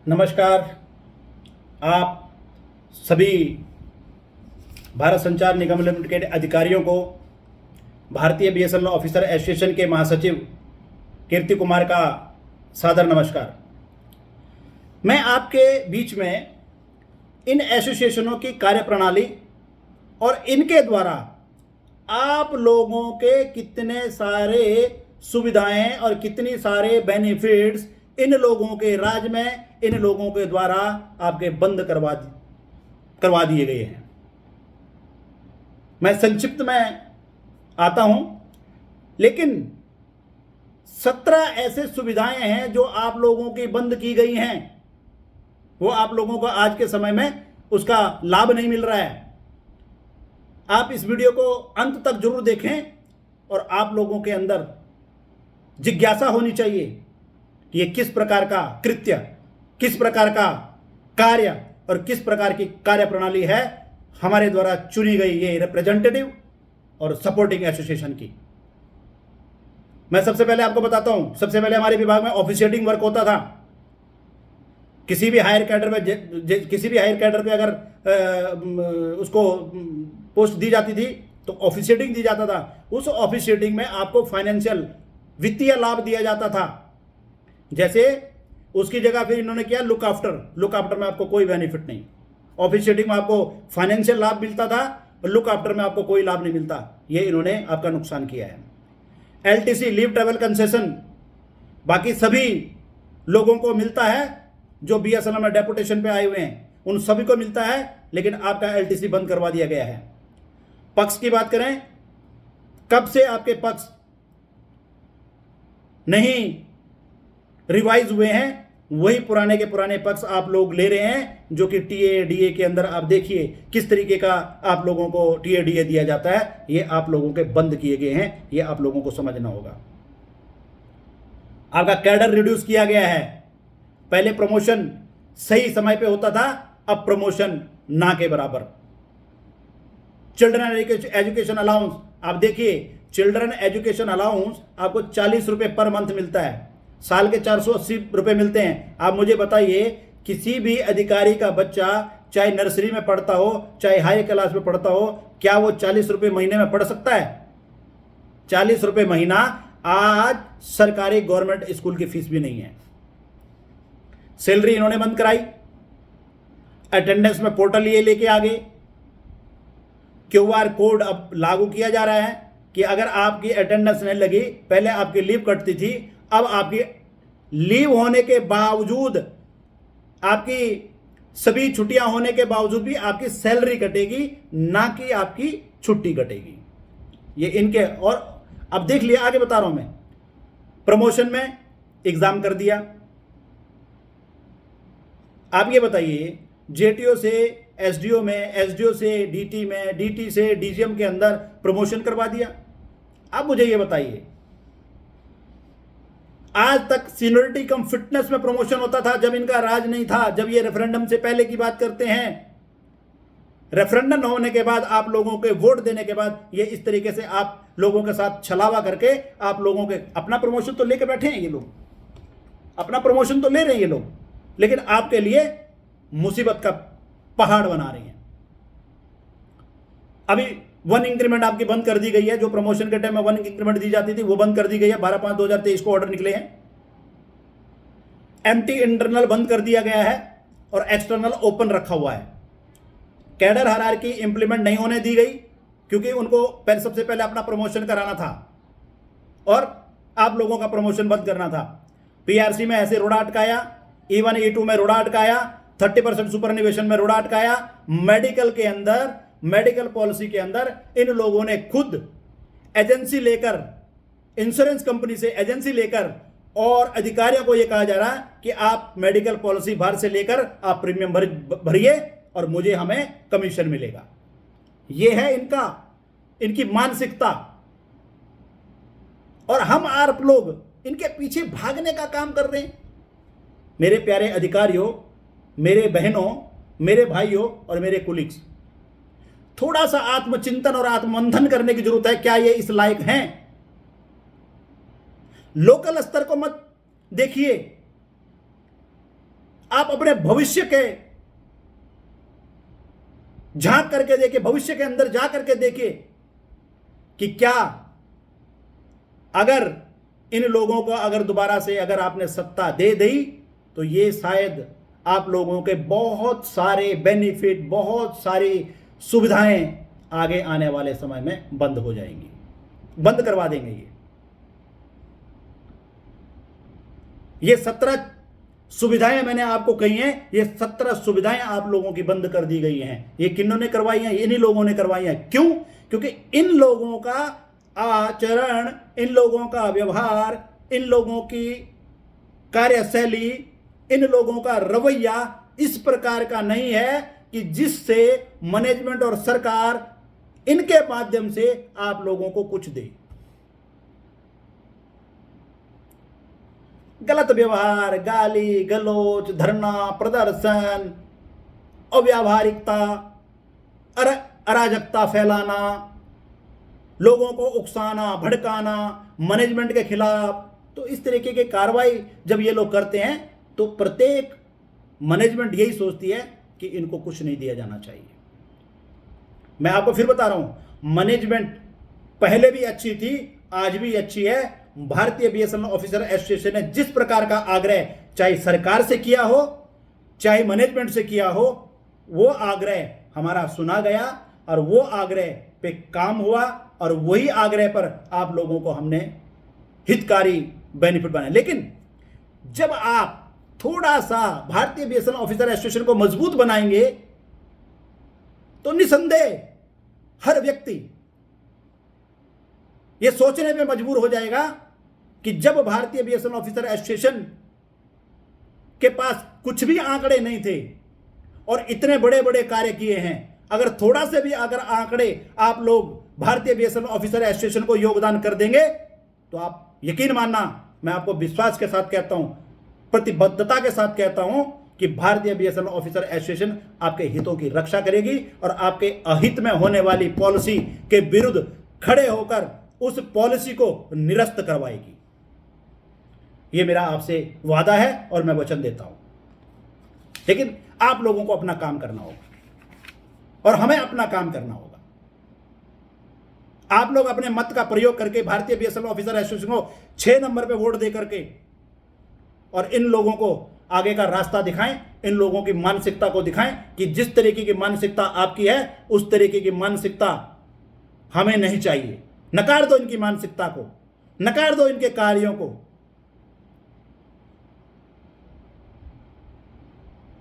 नमस्कार। आप सभी भारत संचार निगम लिमिटेड के अधिकारियों को भारतीय बीएसएनएल ऑफिसर एसोसिएशन के महासचिव कीर्ति कुमार का सादर नमस्कार। मैं आपके बीच में इन एसोसिएशनों की कार्यप्रणाली और इनके द्वारा आप लोगों के कितने सारे सुविधाएं और कितनी सारे बेनिफिट्स इन लोगों के राज में इन लोगों के द्वारा आपके बंद करवा दिए गए हैं। मैं संक्षिप्त में आता हूं, लेकिन 17 ऐसे सुविधाएं हैं जो आप लोगों की बंद की गई हैं। वो आप लोगों को आज के समय में उसका लाभ नहीं मिल रहा है। आप इस वीडियो को अंत तक जरूर देखें और आप लोगों के अंदर जिज्ञासा होनी चाहिए कि ये किस प्रकार का कृत्य, किस प्रकार का कार्य और किस प्रकार की कार्यप्रणाली है हमारे द्वारा चुनी गई ये रिप्रेजेंटेटिव और सपोर्टिंग एसोसिएशन की। मैं सबसे पहले आपको बताता हूं, सबसे पहले हमारे विभाग में ऑफिशिएटिंग वर्क होता था। किसी भी हायर कैडर पे अगर उसको पोस्ट दी जाती थी तो ऑफिशिएटिंग दी जाता था। उस ऑफिशिएटिंग में आपको फाइनेंशियल वित्तीय लाभ दिया जाता था। जैसे उसकी जगह फिर इन्होंने किया लुक आफ्टर में आपको कोई बेनिफिट नहीं। ऑफिशिएटिंग में आपको फाइनेंशियल लाभ मिलता था और लुक आफ्टर में आपको कोई लाभ नहीं मिलता। ये इन्होंने आपका नुकसान किया है। एलटीसी लीव ट्रैवल कंसेशन बाकी सभी लोगों को मिलता है जो बीएसएनएल में डेपुटेशन पे आए हुए हैं, उन सभी को मिलता है, लेकिन आपका एलटीसी बंद करवा दिया गया है। पक्ष की बात करें, कब से आपके पक्ष नहीं रिवाइज हुए हैं, वही पुराने के पुराने पक्ष आप लोग ले रहे हैं, जो कि टीए के अंदर आप देखिए किस तरीके का आप लोगों को टीए दिया जाता है। ये आप लोगों के बंद किए गए हैं, ये आप लोगों को समझना होगा। आपका कैडर रिड्यूस किया गया है। पहले प्रमोशन सही समय पे होता था, अब प्रमोशन ना के बराबर। चिल्ड्रन एजुकेशन अलाउंस आप देखिए, चिल्ड्रन एजुकेशन अलाउंस आपको 40 रुपए पर मंथ मिलता है, साल के 480 रुपए मिलते हैं। आप मुझे बताइए, किसी भी अधिकारी का बच्चा चाहे नर्सरी में पढ़ता हो चाहे हाई क्लास में पढ़ता हो, क्या वो 40 रुपए महीने में पढ़ सकता है? 40 रुपए महीना आज सरकारी गवर्नमेंट स्कूल की फीस भी नहीं है। सैलरी इन्होंने बंद कराई। अटेंडेंस में पोर्टल ये लेके आ गए। क्यूआर कोड अब लागू किया जा रहा है कि अगर आपकी अटेंडेंस नहीं लगी, पहले आपकी लीव कटती थी, अब आपकी लीव होने के बावजूद, आपकी सभी छुट्टियां होने के बावजूद भी आपकी सैलरी कटेगी, ना कि आपकी छुट्टी कटेगी। ये इनके, और अब देख लिया, आगे बता रहा हूं मैं। प्रमोशन में एग्जाम कर दिया। आप ये बताइए, जेटीओ से एसडीओ में, एसडीओ से डीटी में, डीटी से डीजीएम के अंदर प्रमोशन करवा दिया। अब मुझे ये बताइए, आज तक सीनियरिटी कम फिटनेस में प्रमोशन होता था जब इनका राज नहीं था, जब ये रेफरेंडम से पहले की बात करते हैं। रेफरेंडम होने के बाद, आप लोगों के वोट देने के बाद, ये इस तरीके से आप लोगों के साथ छलावा करके आप लोगों के अपना प्रमोशन तो लेके बैठे हैं। ये लोग अपना प्रमोशन तो ले रहे हैं ये लोग, लेकिन आपके लिए मुसीबत का पहाड़ बना रही हैं। अभी 1 इंक्रीमेंट आपकी बंद कर दी गई है। जो प्रमोशन के टाइम में 1 इंक्रीमेंट दी जाती थी, वो बंद कर दी गई है। 12/5/2023 को ऑर्डर निकले हैं। एमटी इंटरनल बंद कर दिया गया है और एक्सटर्नल ओपन रखा हुआ है। कैडर हायरार्की इंप्लीमेंट नहीं होने दी गई, क्योंकि उनको सबसे पहले अपना प्रमोशन कराना था और आप लोगों का प्रमोशन बंद करना था। पीआरसी में ऐसे रोड़ा अटकाया, E1 E2 में रोड़ा अटकाया, 30% सुपरनिवेशन में रोड़ा अटकाया। मेडिकल के अंदर, मेडिकल पॉलिसी के अंदर इन लोगों ने खुद एजेंसी लेकर, इंश्योरेंस कंपनी से एजेंसी लेकर, और अधिकारियों को यह कहा जा रहा है कि आप मेडिकल पॉलिसी बाहर से लेकर आप प्रीमियम भरिए और मुझे हमें कमीशन मिलेगा। यह है इनकी मानसिकता। और हम आप लोग इनके पीछे भागने का काम कर रहे हैं। मेरे प्यारे अधिकारियों, मेरे बहनों, मेरे भाइयों और मेरे कुलीग्स, थोड़ा सा आत्मचिंतन और आत्ममंथन करने की जरूरत है। क्या ये इस लायक हैं? लोकल स्तर को मत देखिए, आप अपने भविष्य के झांक करके देखिए, भविष्य के अंदर जा करके देखिए कि क्या अगर इन लोगों को अगर दोबारा से अगर आपने सत्ता दे दी तो ये शायद आप लोगों के बहुत सारे बेनिफिट, बहुत सारी सुविधाएं आगे आने वाले समय में बंद हो जाएंगी, बंद करवा देंगे। ये 17 सुविधाएं मैंने आपको कही हैं, ये 17 सुविधाएं आप लोगों की बंद कर दी गई हैं। ये किन्होंने करवाई हैं? इन्हीं लोगों ने करवाई हैं। क्यों? क्योंकि इन लोगों का आचरण, इन लोगों का व्यवहार, इन लोगों की कार्यशैली, इन लोगों का रवैया इस प्रकार का नहीं है कि जिससे मैनेजमेंट और सरकार इनके माध्यम से आप लोगों को कुछ दे। गलत व्यवहार, गाली गलौज, धरना प्रदर्शन, अव्यावहारिकता, अराजकता फैलाना, लोगों को उकसाना, भड़काना, मैनेजमेंट के खिलाफ, तो इस तरीके की कार्रवाई जब ये लोग करते हैं तो प्रत्येक मैनेजमेंट यही सोचती है कि इनको कुछ नहीं दिया जाना चाहिए। मैं आपको फिर बता रहा हूं, मैनेजमेंट पहले भी अच्छी थी, आज भी अच्छी है। भारतीय बीएसएनएल ऑफिसर एसोसिएशन ने जिस प्रकार का आग्रह चाहे सरकार से किया हो, चाहे मैनेजमेंट से किया हो, वो आग्रह हमारा सुना गया और वो आग्रह पे काम हुआ और वही आग्रह पर आप लोगों को हमने हितकारी बेनिफिट बनाए। लेकिन जब आप थोड़ा सा भारतीय बीएसएनएल ऑफिसर एसोसिएशन को मजबूत बनाएंगे तो निसंदेह हर व्यक्ति यह सोचने में मजबूर हो जाएगा कि जब भारतीय बीएसएनएल ऑफिसर एसोसिएशन के पास कुछ भी आंकड़े नहीं थे और इतने बड़े बड़े कार्य किए हैं, अगर थोड़ा से भी अगर आंकड़े आप लोग भारतीय बीएसएनएल ऑफिसर एसोसिएशन को योगदान कर देंगे तो आप यकीन मानना, मैं आपको विश्वास के साथ कहता हूं, प्रतिबद्धता के साथ कहता हूं कि भारतीय बीएसएनएल ऑफिसर एसोसिएशन आपके हितों की रक्षा करेगी और आपके अहित में होने वाली पॉलिसी के विरुद्ध खड़े होकर उस पॉलिसी को निरस्त करवाएगी। यह मेरा आपसे वादा है और मैं वचन देता हूं। लेकिन आप लोगों को अपना काम करना होगा और हमें अपना काम करना होगा। आप लोग अपने मत का प्रयोग करके भारतीय बीएसएनएल ऑफिसर एसोसिएशन को 6 नंबर पे वोट दे करके और इन लोगों को आगे का रास्ता दिखाएं, इन लोगों की मानसिकता को दिखाएं कि जिस तरीके की मानसिकता आपकी है उस तरीके की मानसिकता हमें नहीं चाहिए। नकार दो इनकी मानसिकता को, नकार दो इनके कार्यों को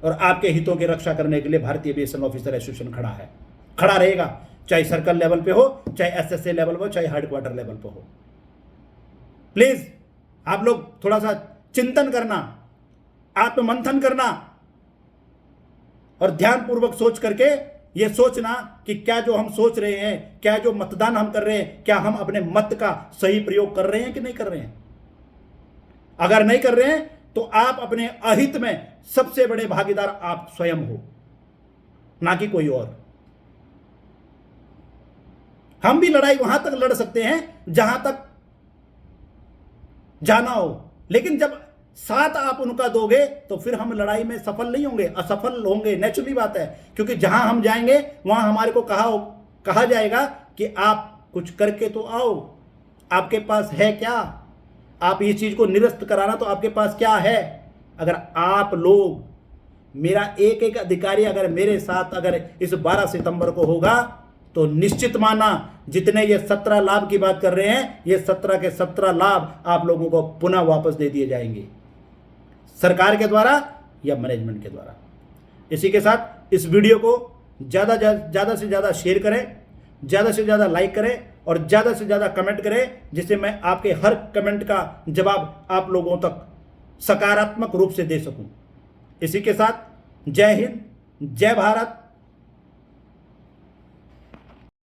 और आपके हितों की रक्षा करने के लिए भारतीय बीएसएनएल ऑफिसर एसोसिएशन खड़ा है, खड़ा रहेगा, चाहे सर्कल लेवल पे हो, चाहे एसएसए लेवल पे हो, चाहे हेडक्वार्टर लेवल पे हो। प्लीज आप लोग थोड़ा सा चिंतन करना, आत्ममंथन करना और ध्यानपूर्वक सोच करके ये सोचना कि क्या जो हम सोच रहे हैं, क्या जो मतदान हम कर रहे हैं, क्या हम अपने मत का सही प्रयोग कर रहे हैं कि नहीं कर रहे हैं। अगर नहीं कर रहे हैं तो आप अपने अहित में सबसे बड़े भागीदार आप स्वयं हो, ना कि कोई और। हम भी लड़ाई वहां तक लड़ सकते हैं जहां तक जाना हो, लेकिन जब साथ आप उनका दोगे तो फिर हम लड़ाई में सफल नहीं होंगे, असफल होंगे। नेचुरली बात है, क्योंकि जहां हम जाएंगे वहां हमारे को कहा जाएगा कि आप कुछ करके तो आओ, आपके पास है क्या, आप ये चीज को निरस्त कराना तो आपके पास क्या है। अगर आप लोग, मेरा एक एक अधिकारी अगर मेरे साथ अगर इस 12 सितंबर को होगा तो निश्चित माना जितने ये 17 लाभ की बात कर रहे हैं, ये 17 के 17 लाभ आप लोगों को पुनः वापस दे दिए जाएंगे, सरकार के द्वारा या मैनेजमेंट के द्वारा। इसी के साथ इस वीडियो को ज़्यादा से ज़्यादा शेयर करें, ज़्यादा से ज़्यादा लाइक करें और ज़्यादा से ज़्यादा कमेंट करें, जिससे मैं आपके हर कमेंट का जवाब आप लोगों तक सकारात्मक रूप से दे सकूं। इसी के साथ जय हिंद, जय भारत,